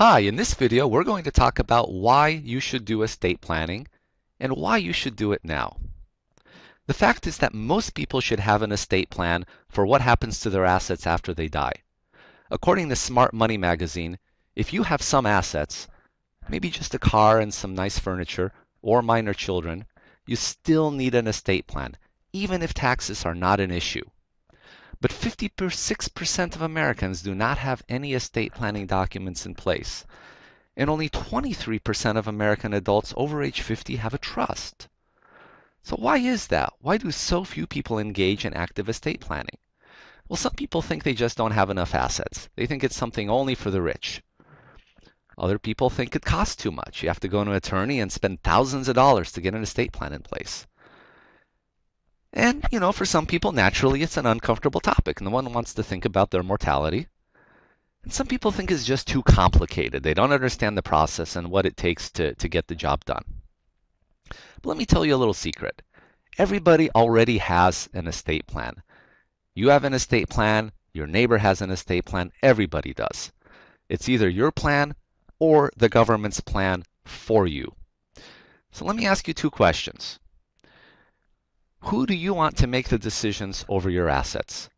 Hi, in this video we're going to talk about why you should do estate planning and why you should do it now. The fact is that most people should have an estate plan for what happens to their assets after they die. According to Smart Money magazine, if you have some assets, maybe just a car and some nice furniture or minor children, you still need an estate plan, even if taxes are not an issue. But 56% of Americans do not have any estate planning documents in place. And only 23% of American adults over age 50 have a trust. So why is that? Why do so few people engage in active estate planning? Well, some people think they just don't have enough assets. They think it's something only for the rich. Other people think it costs too much. You have to go to an attorney and spend thousands of dollars to get an estate plan in place. And, for some people, naturally, it's an uncomfortable topic. No one wants to think about their mortality. And some people think it's just too complicated. They don't understand the process and what it takes to get the job done. But let me tell you a little secret. Everybody already has an estate plan. You have an estate plan. Your neighbor has an estate plan. Everybody does. It's either your plan or the government's plan for you. So let me ask you two questions. Who do you want to make the decisions over your assets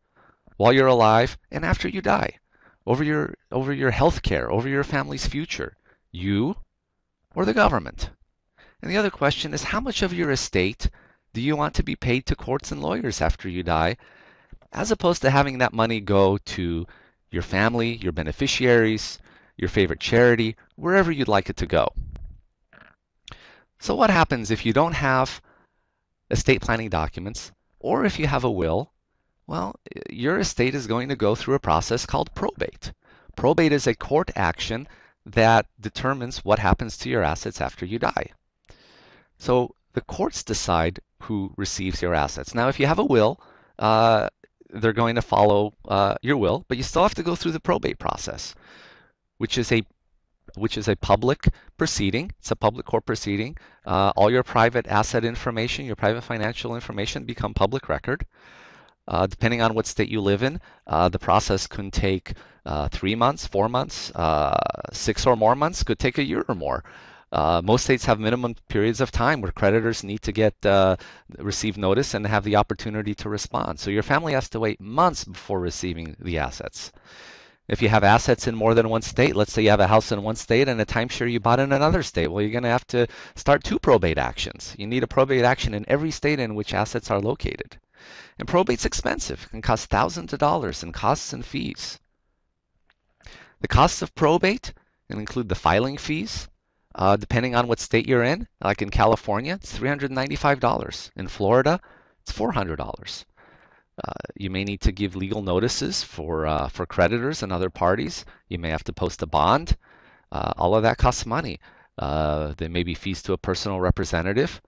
while you're alive and after you die? Over your health care, over your family's future? You or the government? And the other question is, how much of your estate do you want to be paid to courts and lawyers after you die, as opposed to having that money go to your family, your beneficiaries, your favorite charity, wherever you'd like it to go? So what happens if you don't have estate planning documents, or if you have a will? Well, your estate is going to go through a process called probate. Probate is a court action that determines what happens to your assets after you die. So the courts decide who receives your assets. Now, if you have a will, they're going to follow your will, but you still have to go through the probate process, which is a public proceeding. It's a public court proceeding. All your private asset information, your private financial information become public record. Depending on what state you live in, the process can take 3 months, 4 months, 6 or more months, could take a year or more. Most states have minimum periods of time where creditors need to receive notice and have the opportunity to respond. So your family has to wait months before receiving the assets. If you have assets in more than one state, let's say you have a house in one state and a timeshare you bought in another state, well, you're going to have to start 2 probate actions. You need a probate action in every state in which assets are located. And probate's expensive. It can cost thousands of dollars in costs and fees. The costs of probate can include the filing fees, depending on what state you're in. Like in California, it's $395. In Florida, it's $400. You may need to give legal notices for creditors and other parties. You may have to post a bond. All of that costs money. There may be fees to a personal representative.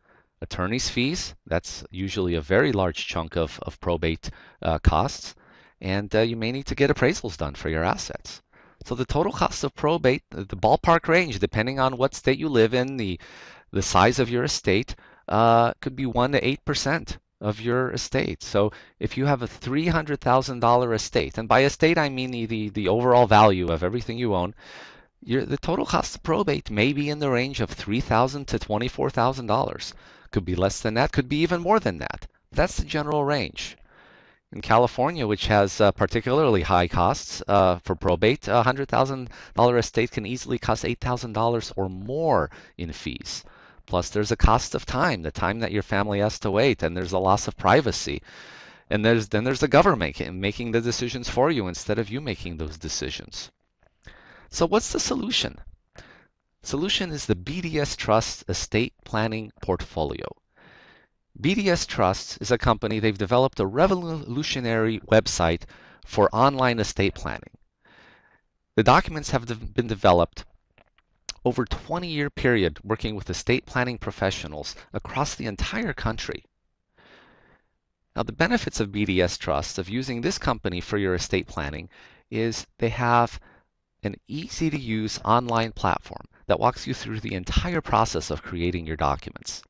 Attorney's fees, that's usually a very large chunk of probate costs. And you may need to get appraisals done for your assets. So the total cost of probate, the ballpark range, depending on what state you live in, the size of your estate, could be 1 to 8% of your estate. So if you have a $300,000 estate, and by estate I mean the overall value of everything you own, the total cost of probate may be in the range of $3,000 to $24,000. Could be less than that, could be even more than that. That's the general range. In California, which has particularly high costs for probate, a $100,000 estate can easily cost $8,000 or more in fees. Plus, there's a cost of time, the time that your family has to wait, and there's a loss of privacy. And then there's the government making the decisions for you instead of you making those decisions. So what's the solution? Solution is the BDS Trusts Estate Planning Portfolio. BDS Trusts is a company. They've developed a revolutionary website for online estate planning. The documents have been developed over a 20-year period working with estate planning professionals across the entire country. Now, the benefits of BDS Trusts, of using this company for your estate planning, is they have an easy-to-use online platform that walks you through the entire process of creating your documents.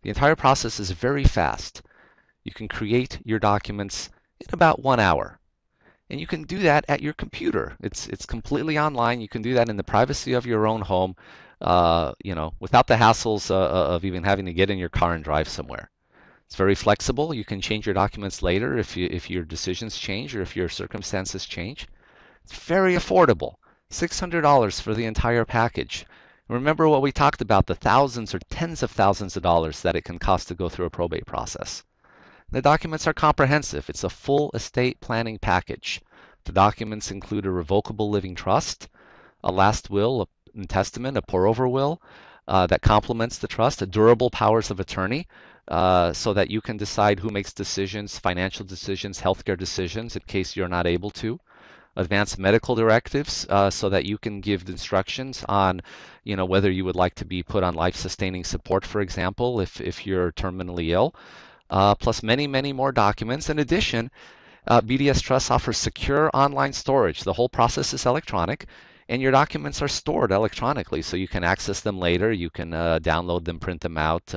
The entire process is very fast. You can create your documents in about 1 hour. And you can do that at your computer. It's completely online. You can do that in the privacy of your own home, without the hassles of even having to get in your car and drive somewhere. It's very flexible. You can change your documents later if your decisions change or if your circumstances change. It's very affordable. $600 for the entire package. Remember what we talked about, the thousands or tens of thousands of dollars that it can cost to go through a probate process. The documents are comprehensive. It's a full estate planning package. The documents include a revocable living trust, a last will, a testament, a pour-over will that complements the trust, a durable powers of attorney, so that you can decide who makes decisions, financial decisions, healthcare decisions in case you're not able to. Advanced medical directives, so that you can give instructions on, whether you would like to be put on life-sustaining support, for example, if you're terminally ill. Plus many, many more documents. In addition, BDS Trusts offers secure online storage. The whole process is electronic, and your documents are stored electronically, so you can access them later. You can download them, print them out,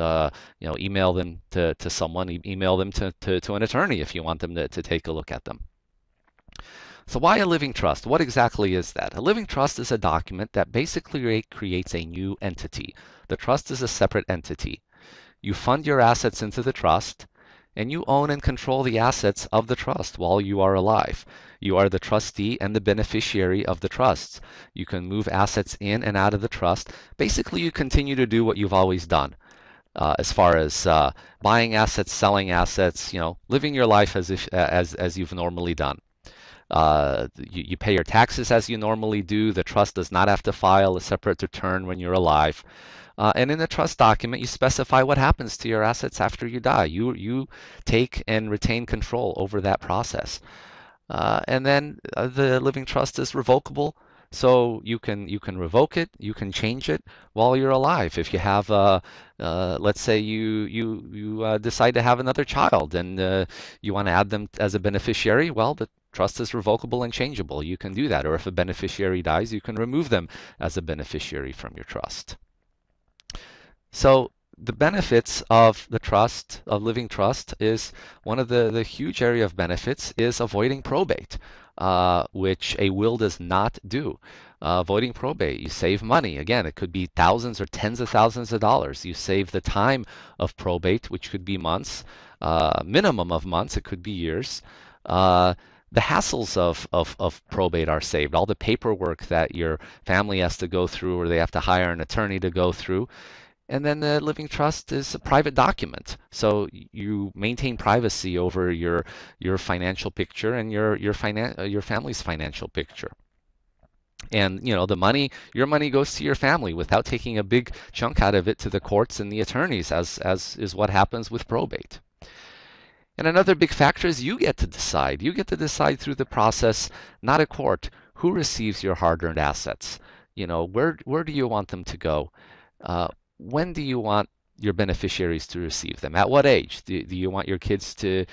email them to someone, email them to an attorney if you want them to take a look at them. So why a living trust? What exactly is that? A living trust is a document that basically creates a new entity. The trust is a separate entity. You fund your assets into the trust, and you own and control the assets of the trust while you are alive. You are the trustee and the beneficiary of the trusts. You can move assets in and out of the trust. Basically, you continue to do what you've always done, as far as buying assets, selling assets, living your life as you've normally done. You pay your taxes as you normally do. The trust does not have to file a separate return when you're alive. And in the trust document, you specify what happens to your assets after you die. You take and retain control over that process. And then the living trust is revocable, so you can revoke it, you can change it while you're alive. If you have, let's say you decide to have another child and you want to add them as a beneficiary, well, the trust is revocable and changeable. You can do that. Or if a beneficiary dies, you can remove them as a beneficiary from your trust. So the benefits of the trust, of living trust, is one of the huge area of benefits is avoiding probate, which a will does not do. Avoiding probate, you save money. Again, it could be thousands or tens of thousands of dollars. You save the time of probate, which could be months, minimum of months, it could be years. The hassles of probate are saved. All the paperwork that your family has to go through or they have to hire an attorney to go through. And then the living trust is a private document. So you maintain privacy over your financial picture and your family's financial picture. And your money goes to your family without taking a big chunk out of it to the courts and the attorneys, as is what happens with probate. And another big factor is you get to decide. You get to decide through the process, not a court, who receives your hard-earned assets. Where do you want them to go? When do you want your beneficiaries to receive them? At what age? Do you want your kids to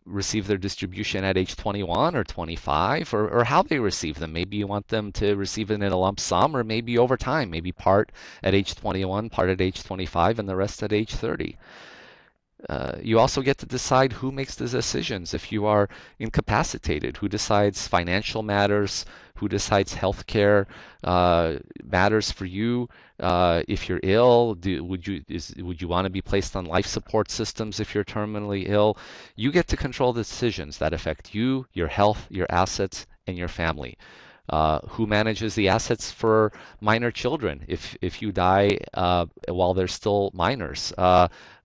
receive their distribution at age 21 or 25, or how they receive them? Maybe you want them to receive it in a lump sum, or maybe over time, maybe part at age 21, part at age 25, and the rest at age 30. You also get to decide who makes the decisions if you are incapacitated, who decides financial matters, who decides healthcare matters for you. If you're ill, would you want to be placed on life support systems if you're terminally ill? You get to control the decisions that affect you, your health, your assets, and your family. Who manages the assets for minor children if you die while they're still minors?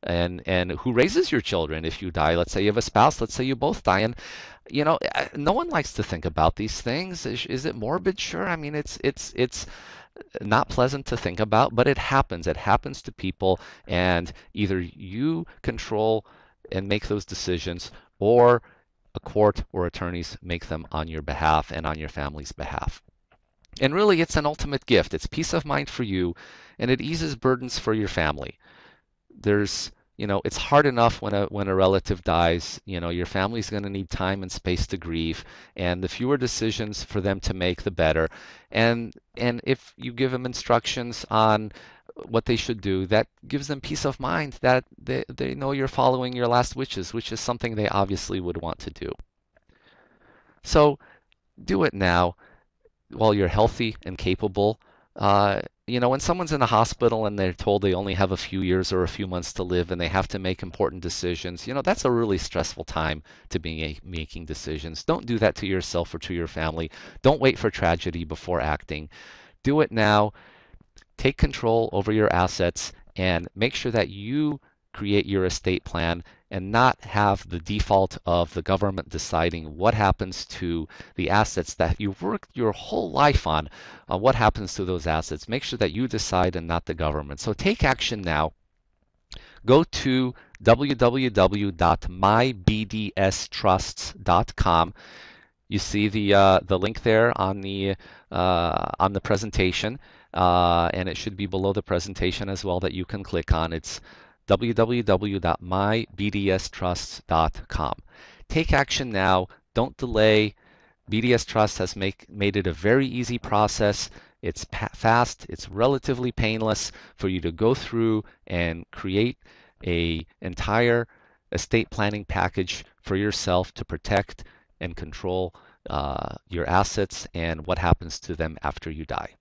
And who raises your children if you die? Let's say you have a spouse, let's say you both die, and no one likes to think about these things. Is it morbid? Sure. I mean, it's not pleasant to think about, but it happens. It happens to people, and either you control and make those decisions, or a court or attorneys make them on your behalf and on your family's behalf. And really, it's an ultimate gift. It's peace of mind for you, and it eases burdens for your family. It's hard enough when a relative dies. Your family's going to need time and space to grieve, and the fewer decisions for them to make, the better. And if you give them instructions on what they should do, that gives them peace of mind that they know you're following your last wishes, which is something they obviously would want to do. So Do it now while you're healthy and capable. When someone's in the hospital and they're told they only have a few years or a few months to live and they have to make important decisions, that's a really stressful time to be making decisions. Don't do that to yourself or to your family. Don't wait for tragedy before acting. Do it now. Take control over your assets and make sure that you create your estate plan and not have the default of the government deciding what happens to the assets that you've worked your whole life on. What happens to those assets? Make sure that you decide and not the government. So take action now. Go to www.mybdstrusts.com. You see the link there on the presentation, and it should be below the presentation as well that you can click on. It's www.mybdstrusts.com. Take action now. Don't delay. BDS Trust has made it a very easy process. It's fast. It's relatively painless for you to go through and create a entire estate planning package for yourself to protect and control your assets and what happens to them after you die.